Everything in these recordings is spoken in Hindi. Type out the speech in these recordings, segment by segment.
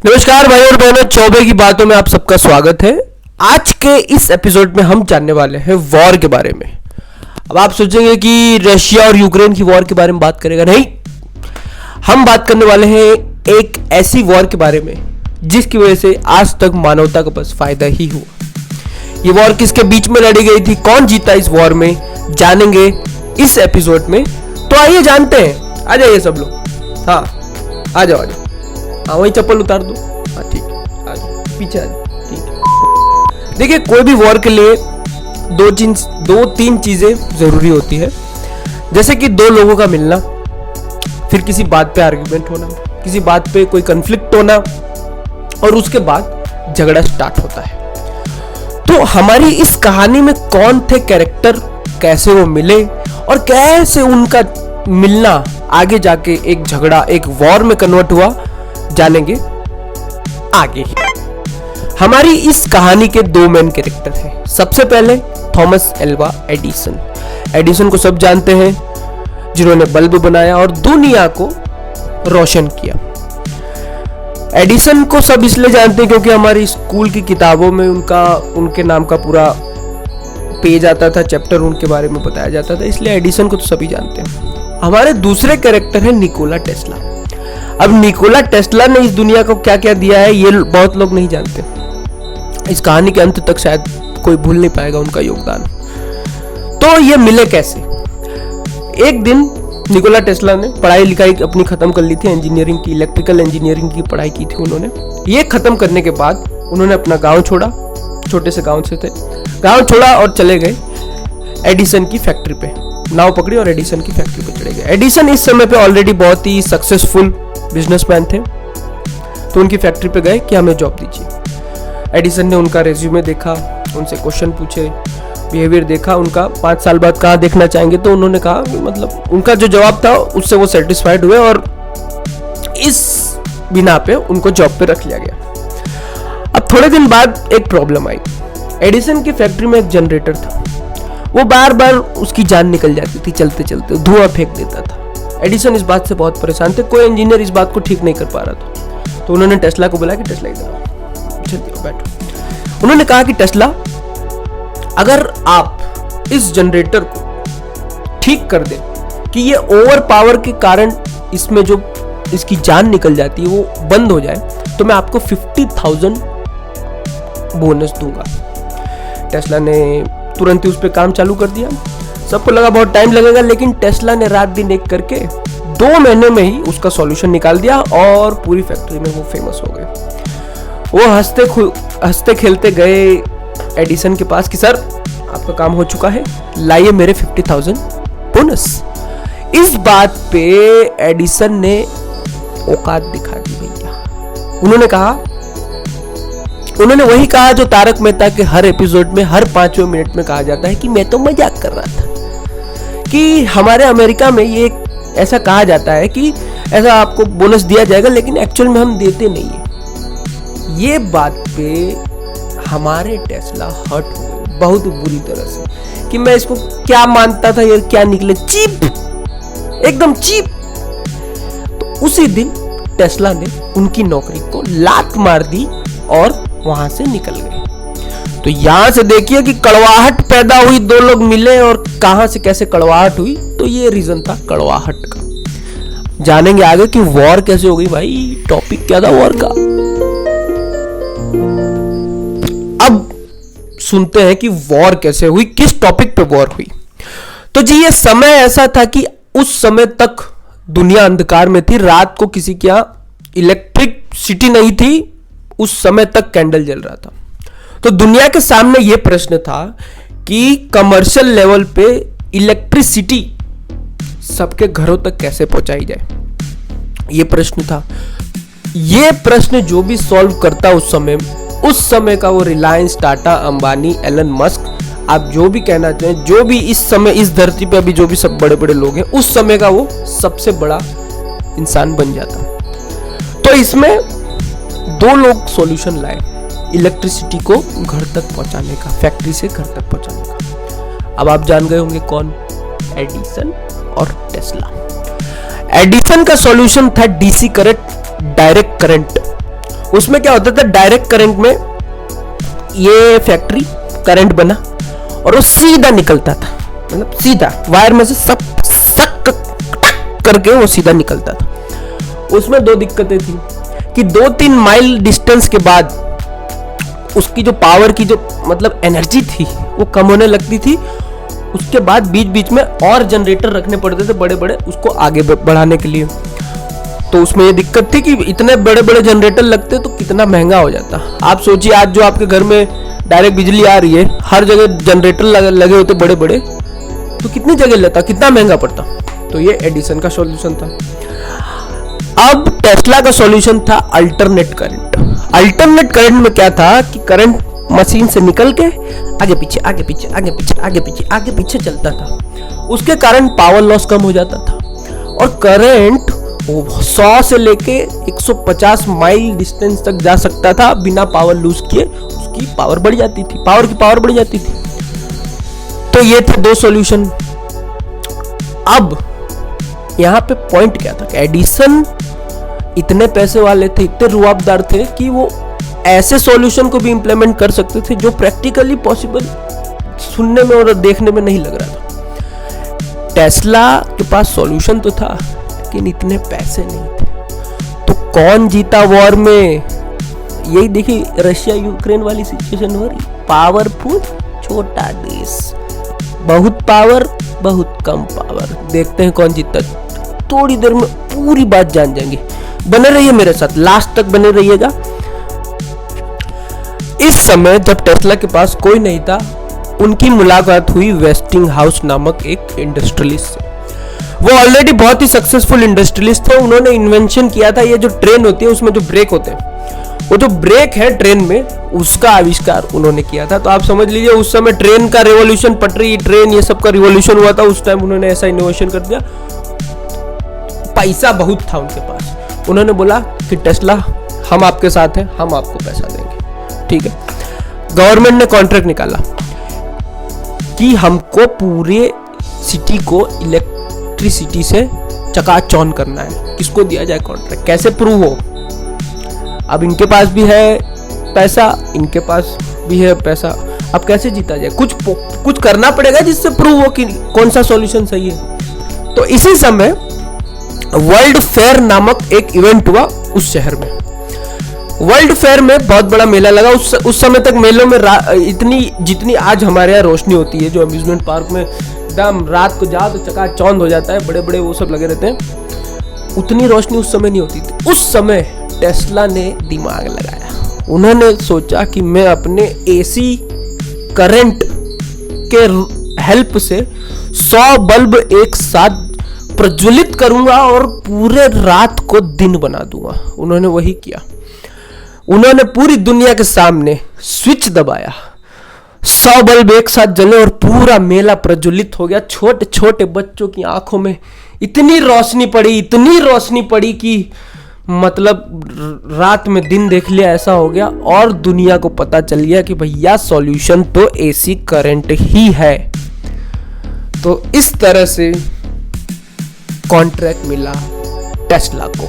नमस्कार भाई और बहनों, चौबे की बातों में आप सबका स्वागत है। आज के इस एपिसोड में हम जानने वाले हैं वॉर के बारे में। अब आप सोचेंगे कि रशिया और यूक्रेन की वॉर के बारे में बात करेगा। नहीं, हम बात करने वाले हैं एक ऐसी वॉर के बारे में जिसकी वजह से आज तक मानवता को बस फायदा ही हुआ। ये वॉर किसके बीच में लड़ी गई थी, कौन जीता इस वॉर में, जानेंगे इस एपिसोड में। तो आइए जानते हैं। आ जाइए सब लोग। हाँ, आ जाओ। हाँ, वही चप्पल उतार दो। हाँ ठीक है, आ जाओ, पीछे आ जाओ। ठीक है, देखिए कोई भी वॉर के लिए दो तीन चीजें जरूरी होती है। जैसे कि दो लोगों का मिलना, फिर किसी बात पे आर्ग्यूमेंट होना, किसी बात पे कोई कन्फ्लिक्ट होना, और उसके बाद झगड़ा स्टार्ट होता है। तो हमारी इस कहानी में कौन थे कैरेक्टर, कैसे वो मिले और कैसे उनका मिलना आगे जाके एक झगड़ा, एक वॉर में कन्वर्ट हुआ, जानेंगे आगे। हमारी इस कहानी के दो मेन कैरेक्टर हैं। सबसे पहले थॉमस एल्वा एडिसन। एडिसन को सब जानते हैं, जिन्होंने बल्ब बनाया और दुनिया को रोशन किया। एडिसन को सब इसलिए जानते हैं क्योंकि हमारी स्कूल की किताबों में उनके नाम का पूरा पेज आता था, चैप्टर उनके बारे में बताया जाता था, इसलिए एडिसन को तो सभी जानते हैं। हमारे दूसरे कैरेक्टर है निकोला टेस्ला। अब निकोला टेस्ला ने इस दुनिया को क्या क्या दिया है ये बहुत लोग नहीं जानते। इस कहानी के अंत तक शायद कोई भूल नहीं पाएगा उनका योगदान। तो ये मिले कैसे? एक दिन निकोला टेस्ला ने पढ़ाई लिखाई अपनी खत्म कर ली थी, इंजीनियरिंग की, इलेक्ट्रिकल इंजीनियरिंग की पढ़ाई की थी उन्होंने। ये खत्म करने के बाद उन्होंने अपना गांव छोड़ा, छोटे से गांव से थे, गांव छोड़ा और चले गए एडिसन की फैक्ट्री पे। नाव पकड़ी और एडिसन की फैक्ट्री पे चले गए। एडिसन इस समय पे ऑलरेडी बहुत ही सक्सेसफुल बिजनेसमैन थे, तो उनकी फैक्ट्री पे गए कि हमें जॉब दीजिए। एडिसन ने उनका रेज्यूमे देखा, उनसे क्वेश्चन पूछे, बिहेवियर देखा उनका, 5 साल बाद कहाँ देखना चाहेंगे, तो उन्होंने कहा मतलब उनका जो जवाब था उससे वो सेटिस्फाइड हुए और इस बिना पे उनको जॉब पे रख लिया गया। अब थोड़े दिन बाद एक प्रॉब्लम आई। एडिसन की फैक्ट्री में एक जनरेटर था, वो बार बार उसकी जान निकल जाती थी, चलते चलते धुआं फेंक देता था। एडिसन इस बात से बहुत परेशान थे, कोई इंजीनियर इस बात को ठीक नहीं कर पा रहा था। तो उन्होंने टेस्ला को बोला कि टेस्ला इधर आओ, बैठो। उन्होंने कहा कि टेस्ला, अगर आप इस जनरेटर को ठीक कर दें कि ये ओवर पावर के कारण इसमें जो इसकी जान निकल जाती है वो बंद हो जाए, तो मैं आपको 50,000 बोनस दूंगा। टेस्ला ने तुरंत ही उस पर काम चालू कर दिया। सबको लगा बहुत टाइम लगेगा, लेकिन टेस्ला ने रात दिन एक करके 2 महीने में ही उसका सॉल्यूशन निकाल दिया और पूरी फैक्ट्री में वो फेमस हो गए। वो हंसते खेलते गए एडिसन के पास कि सर, आपका काम हो चुका है, लाइए मेरे 50,000 बोनस। इस बात पे एडिसन ने औकात दिखा दी भैया। उन्होंने वही कहा जो तारक मेहता के हर एपिसोड में हर 5वें मिनट में कहा जाता है कि मैं तो मजाक कर रहा था। कि हमारे अमेरिका में ये ऐसा कहा जाता है कि ऐसा आपको बोनस दिया जाएगा, लेकिन एक्चुअल में हम देते नहीं है। ये बात पे हमारे टेस्ला हर्ट हो गए बहुत बुरी तरह से कि मैं इसको क्या मानता था, ये क्या निकले, चीप, एकदम चीप। तो उसी दिन टेस्ला ने उनकी नौकरी को लात मार दी और वहां से निकल गए। तो यहां से देखिए कि कड़वाहट पैदा हुई, दो लोग मिले और कहां से कैसे कड़वाहट हुई। तो ये रीजन था कड़वाहट का। जानेंगे आगे कि वॉर कैसे हो गई। भाई टॉपिक क्या था वॉर का। अब सुनते हैं कि वॉर कैसे हुई, किस टॉपिक पे वॉर हुई। तो जी ये समय ऐसा था कि उस समय तक दुनिया अंधकार में थी, रात को किसी के यहां इलेक्ट्रिसिटी नहीं थी, उस समय तक कैंडल जल रहा था। तो दुनिया के सामने यह प्रश्न था कि कमर्शियल लेवल पे इलेक्ट्रिसिटी सबके घरों तक कैसे पहुंचाई जाए, यह प्रश्न था। यह प्रश्न जो भी सॉल्व करता उस समय का वो रिलायंस, टाटा, अंबानी, एलन मस्क, आप जो भी कहना चाहें, जो भी इस समय इस धरती पे अभी जो भी सब बड़े बड़े लोग हैं, उस समय का वो सबसे बड़ा इंसान बन जाता। तो इसमें 2 लोग सॉल्यूशन लाए इलेक्ट्रिसिटी को घर तक पहुंचाने का, फैक्ट्री से घर तक पहुंचाने का। अब आप जान गए होंगे कौन, एडिसन और टेस्ला। एडिसन का सॉल्यूशन था डीसी करंट, डायरेक्ट करंट। उसमें क्या होता था, डायरेक्ट करंट में ये फैक्ट्री करंट बना और वो सीधा निकलता था, मतलब सीधा वायर में से सब सक करके वो सीधा निकलता था। उसमें दो दिक्कतें थी कि 2-3 माइल डिस्टेंस के बाद उसकी जो पावर की जो मतलब एनर्जी थी वो कम होने लगती थी। उसके बाद बीच बीच में और जनरेटर रखने पड़ते थे बड़े बड़े उसको आगे बढ़ाने के लिए। तो उसमें ये दिक्कत थी कि इतने बड़े बड़े जनरेटर लगते तो कितना महंगा हो जाता। आप सोचिए आज जो आपके घर में डायरेक्ट बिजली आ रही है, हर जगह जनरेटर लगे होते बड़े बड़े, तो कितनी जगह लेता, कितना महंगा पड़ता। तो ये एडिसन का सॉल्यूशन था। अब टेस्ला का सॉल्यूशन था अल्टरनेट करंट। अल्टरनेट करंट में क्या था कि करंट मशीन से निकल के आगे पीछे आगे पीछे आगे पीछे आगे पीछे आगे पीछे चलता था। उसके कारण पावर लॉस कम हो जाता था और करंट 100 से लेके 150 माइल डिस्टेंस तक जा सकता था बिना पावर लूज किए। उसकी पावर बढ़ जाती थी, पावर की पावर बढ़ जाती थी। तो ये थे दो सॉल्यूशन। अब यहाँ पे पॉइंट क्या था कि एडिसन इतने पैसे वाले थे, इतने रुआबदार थे कि वो ऐसे सॉल्यूशन को भी इंप्लीमेंट कर सकते थे जो प्रैक्टिकली पॉसिबल सुनने में और देखने में नहीं लग रहा था। टेस्ला के पास सॉल्यूशन तो था लेकिन इतने पैसे नहीं थे। तो कौन जीता वॉर में? यही देखिए रशिया यूक्रेन वाली सिचुएशन हो रही। पावरफुल छोटा देश, बहुत पावर बहुत कम पावर। देखते हैं कौन जीतता। थोड़ी देर में पूरी बात जान जाएंगे। बने रहिए मेरे साथ, लास्ट तक बने रहिएगा। इस समय जब टेस्ला के पास कोई नहीं था, उनकी मुलाकात हुई वेस्टिंग हाउस नामक एक इंडस्ट्रियलिस्ट से। वो ऑलरेडी बहुत ही सक्सेसफुल इंडस्ट्रियलिस्ट थे। उन्होंने इन्वेंशन किया था, ये जो ट्रेन होती है उसमें जो ब्रेक होते हैं, वो जो ब्रेक है ट्रेन में, उसका आविष्कार उन्होंने किया था। तो आप समझ लीजिए उस समय ट्रेन का रिवॉल्यूशन, पटरी ट्रेन ये सब का रिवॉल्यूशन हुआ था। उस टाइम उन्होंने ऐसा इनोवेशन कर दिया। पैसा बहुत था उनके पास। उन्होंने बोला कि टेस्ला हम आपके साथ हैं, हम आपको पैसा देंगे। ठीक है, गवर्नमेंट ने कॉन्ट्रैक्ट निकाला कि हमको पूरे सिटी को इलेक्ट्रिसिटी से चकाचौंध करना है। किसको दिया जाए कॉन्ट्रैक्ट, कैसे प्रूव हो? अब इनके पास भी है पैसा, इनके पास भी है पैसा, अब कैसे जीता जाए? कुछ करना पड़ेगा जिससे प्रूव हो कि कौन सा सॉल्यूशन सही है। तो इसी समय वर्ल्ड फेयर नामक एक इवेंट हुआ उस शहर में। वर्ल्ड फेयर में बहुत बड़ा मेला लगा। उस समय तक मेलों में इतनी जितनी आज हमारे यहाँ रोशनी होती है, जो अम्यूजमेंट पार्क में एकदम रात को जाओ तो चकाचौंध हो जाता है, बड़े बड़े वो सब लगे रहते हैं, उतनी रोशनी उस समय नहीं होती थी। उस समय टेस्ला ने दिमाग लगाया। उन्होंने सोचा कि मैं अपने एसी करंट के हेल्प से 100 बल्ब एक साथ प्रज्वलित करूंगा और पूरे रात को दिन बना दूंगा। उन्होंने वही किया। उन्होंने पूरी दुनिया के सामने स्विच दबाया, 100 बल्ब एक साथ जले और पूरा मेला प्रज्वलित हो गया। छोटे छोटे बच्चों की आंखों में इतनी रोशनी पड़ी कि मतलब रात में दिन देख लिया ऐसा हो गया। और दुनिया को पता चल गया कि भैया सॉल्यूशन तो एसी करंट ही है। तो इस तरह से कॉन्ट्रैक्ट मिला टेस्ला को।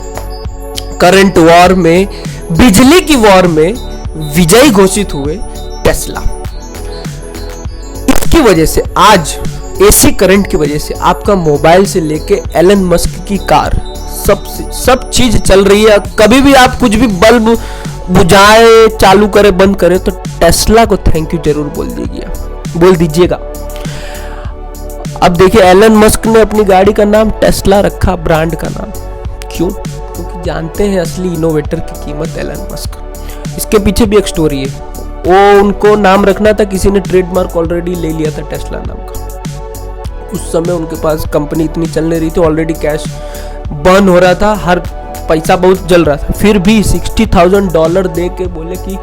करंट वॉर में, बिजली की वॉर में विजयी घोषित हुए टेस्ला। इसकी वजह से आज एसी करंट की वजह से आपका मोबाइल से लेके एलन मस्क की कार, सब चीज चल रही है। कभी भी आप कुछ भी बल्ब बुझाए, चालू करे, बंद करे तो टेस्ला को थैंक यू जरूर बोल दीजिएगा। अब देखिए एलन मस्क ने अपनी गाड़ी का नाम टेस्ला रखा, ब्रांड का नाम। क्यों? क्योंकि जानते हैं असली इनोवेटर की कीमत एलन मस्क। इसके पीछे भी एक स्टोरी है। वो उनको नाम रखना था, किसी ने ट्रेडमार्क ऑलरेडी ले लिया था टेस्ला नाम का। उस समय उनके पास कंपनी इतनी चल नहीं रही थी, ऑलरेडी कैश बर्न हो रहा था, हर पैसा बहुत जल रहा था। फिर भी $60,000 दे के बोले कि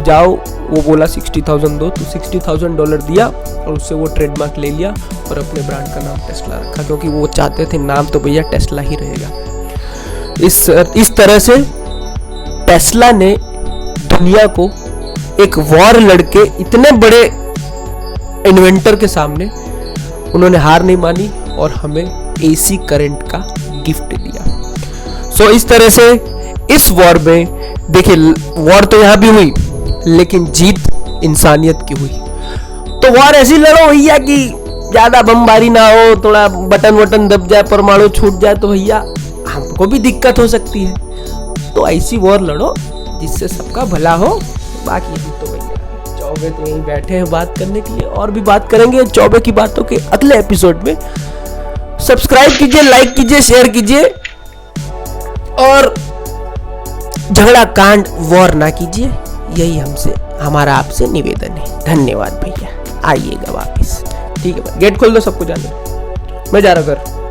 जाओ, वो बोला 60,000 दो, तो $60,000 दिया और उससे वो ट्रेडमार्क ले लिया और अपने ब्रांड का नाम टेस्ला रखा, क्योंकि वो चाहते थे नाम तो भैया टेस्ला ही रहेगा। इस तरह से टेस्ला ने दुनिया को एक वॉर लड़के इतने बड़े इन्वेंटर के सामने उन्होंने हार नहीं मानी और हमें एसी करंट का गिफ्ट दिया। सो इस तरह से इस वॉर में देखिए वॉर तो यहाँ भी हुई, लेकिन जीत इंसानियत की हुई। तो वॉर ऐसी लड़ो भैया कि ज्यादा बमबारी ना हो, थोड़ा बटन वटन दब जाए, परमाणु छूट जाए तो भैया हमको भी दिक्कत हो सकती है। तो ऐसी वॉर लड़ो जिससे सबका भला हो। बाकी तो भैया चौबे तो यहीं बैठे हैं बात करने के लिए, और भी बात करेंगे चौबे की बातों के अगले एपिसोड में। सब्सक्राइब कीजिए, लाइक कीजिए, शेयर कीजिए, और झगड़ा कांड वॉर ना कीजिए, यही हमारा आपसे निवेदन है। धन्यवाद भैया, आइएगा वापस। ठीक है भाई, गेट खोल दो, सबको जाने, मैं जा रहा घर।